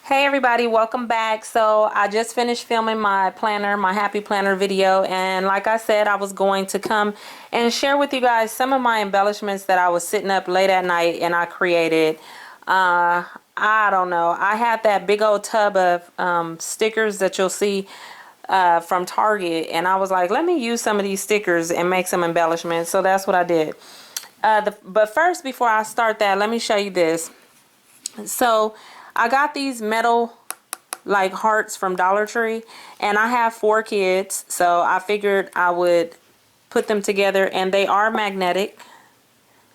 Hey everybody, welcome back. So I just finished filming my planner, my happy planner video, and like I said, I was going to come and share with you guys some of my embellishments that I was sitting up late at night and I created. I don't know, I had that big old tub of stickers that you'll see from Target, and I was like, let me use some of these stickers and make some embellishments. So that's what I did. But first, before I start that, let me show you this. So I got these metal like hearts from Dollar Tree, and I have 4 kids, so I figured I would put them together, and they are magnetic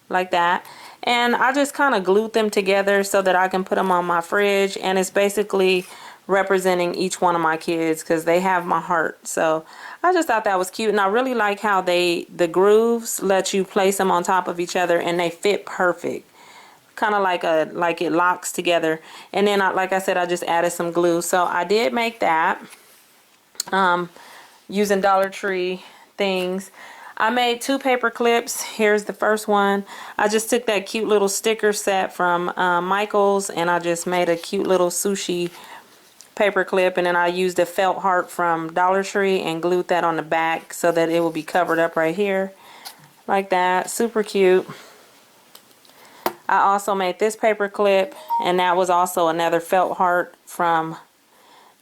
like that, and I just kind of glued them together so that I can put them on my fridge, and it's basically representing each one of my kids because they have my heart. So I just thought that was cute, and I really like how the grooves let you place them on top of each other and they fit perfect, kind of like it locks together. And then like I said, I just added some glue. So I did make that using Dollar Tree things. I made 2 paper clips. Here's the first one. I just took that cute little sticker set from Michael's, and I just made a cute little sushi paper clip, and then I used a felt heart from Dollar Tree and glued that on the back so that it will be covered up right here like that. Super cute. I also made this paper clip, and that was also another felt heart from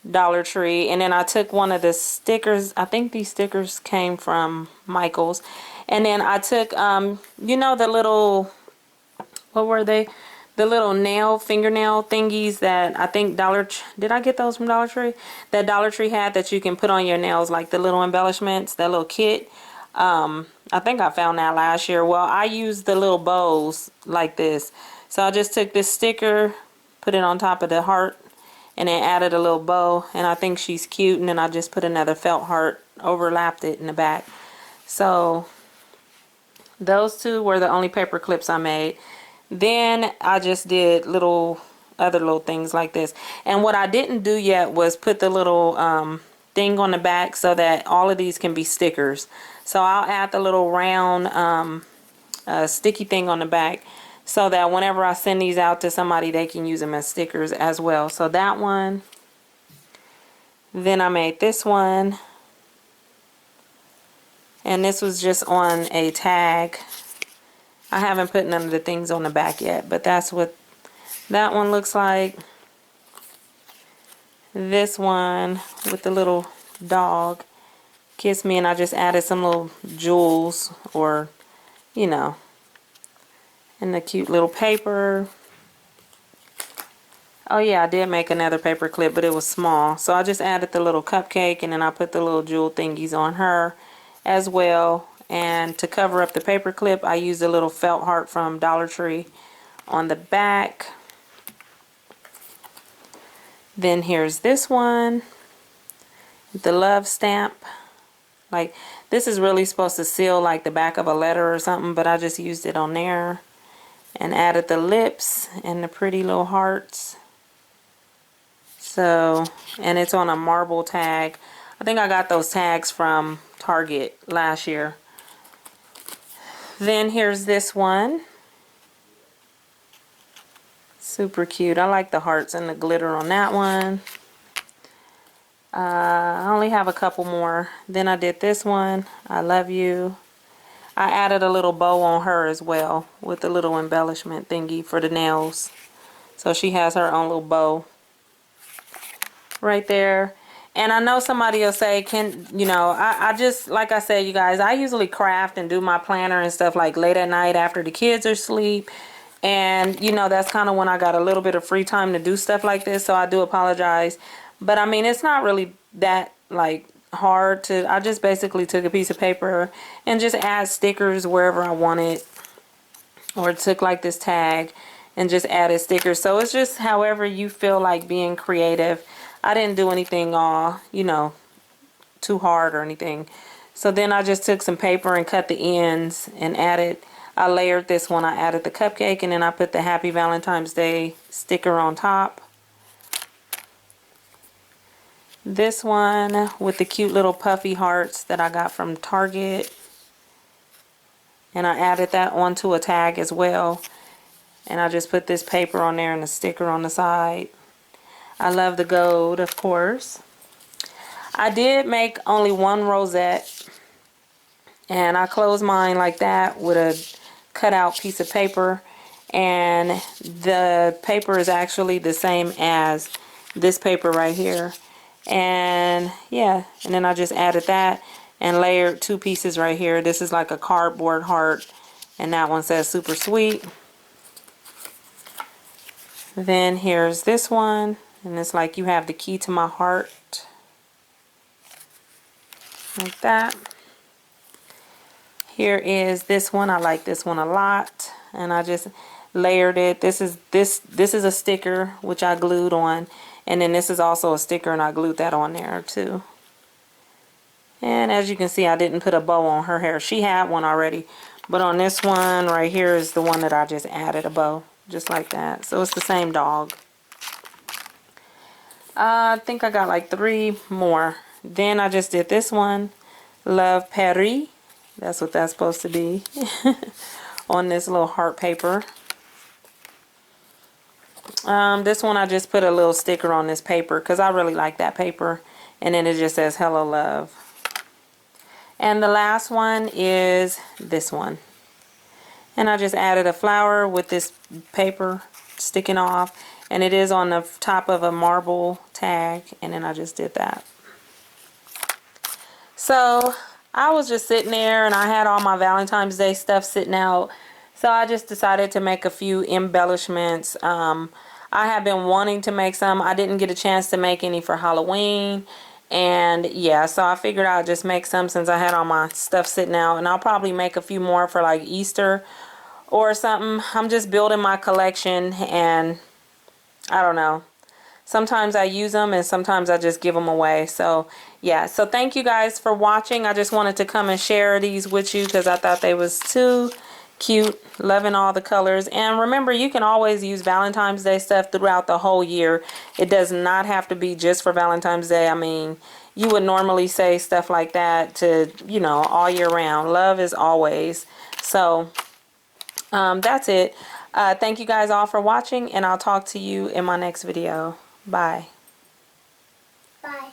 Dollar Tree. And then I took one of the stickers. I think these stickers came from Michael's. And then I took, you know, the little, what were they? The little fingernail thingies that I think did I get those from Dollar Tree? That Dollar Tree had that you can put on your nails, like the little embellishments, that little kit. I think I found that last year. Well, I used the little bows like this. So I just took this sticker, put it on top of the heart, and then added a little bow. And I think she's cute. And then I just put another felt heart, overlapped it in the back. So those 2 were the only paper clips I made. Then I just did other little things like this. And what I didn't do yet was put the little thing on the back so that all of these can be stickers. So I'll add the little round sticky thing on the back so that whenever I send these out to somebody, they can use them as stickers as well. So that one. Then I made this one. And this was just on a tag. I haven't put none of the things on the back yet, but that's what that one looks like. This one with the little dog, Kiss Me, and I just added some little jewels, or, you know, and the cute little paper. Oh yeah, I did make another paper clip, but it was small. So I just added the little cupcake, and then I put the little jewel thingies on her as well. And to cover up the paper clip, I used a little felt heart from Dollar Tree on the back. Then here's this one, the love stamp. Like, this is really supposed to seal like the back of a letter or something, but I just used it on there and added the lips and the pretty little hearts. So, and it's on a marble tag. I think I got those tags from Target last year. Then here's this one. Super cute. I like the hearts and the glitter on that one. I only have a couple more. Then I did this one, I Love You. I added a little bow on her as well with a little embellishment thingy for the nails. So she has her own little bow right there. And I know somebody will say, I just, like I said, you guys, I usually craft and do my planner and stuff like late at night after the kids are asleep. And, you know, that's kind of when I got a little bit of free time to do stuff like this. So I do apologize. But, I mean, it's not really that, like, hard to... I just basically took a piece of paper and just add stickers wherever I wanted. Or took, like, this tag and just added stickers. So it's just however you feel like being creative. I didn't do anything all, you know, too hard or anything. So then I just took some paper and cut the ends and added... I layered this one. I added the cupcake, and then I put the Happy Valentine's Day sticker on top. This one with the cute little puffy hearts that I got from Target. And I added that onto a tag as well. And I just put this paper on there and a sticker on the side. I love the gold, of course. I did make only one rosette, and I closed mine like that with a cutout piece of paper, and the paper is actually the same as this paper right here. And yeah, and then I just added that and layered two pieces right here. This is like a cardboard heart, and that one says super sweet. Then here's this one, and it's like you have the key to my heart, like that. Here is this one. I like this one a lot, and I just layered it. This is a sticker which I glued on, and then this is also a sticker, and I glued that on there too. And as you can see, I didn't put a bow on her hair. She had one already, but on this one right here is the one that I just added a bow, just like that. So it's the same dog. I think I got like 3 more. Then I just did this one, Love Paris. That's what that's supposed to be. On this little heart paper. This one I just put a little sticker on this paper because I really like that paper. And then it just says Hello Love. And the last one is this one. And I just added a flower with this paper sticking off. And it is on the top of a marble tag. And then I just did that. So I was just sitting there and I had all my Valentine's Day stuff sitting out. So I just decided to make a few embellishments. I have been wanting to make some. I didn't get a chance to make any for Halloween. And yeah, so I figured I'd just make some since I had all my stuff sitting out. And I'll probably make a few more for like Easter or something. I'm just building my collection, and I don't know. Sometimes I use them and sometimes I just give them away. So yeah, so thank you guys for watching. I just wanted to come and share these with you because I thought they was too cute. Loving all the colors. And remember, you can always use Valentine's Day stuff throughout the whole year. It does not have to be just for Valentine's Day. I mean, you would normally say stuff like that to, you know, all year round. Love is always. So that's it. Thank you guys all for watching, and I'll talk to you in my next video. Bye. Bye.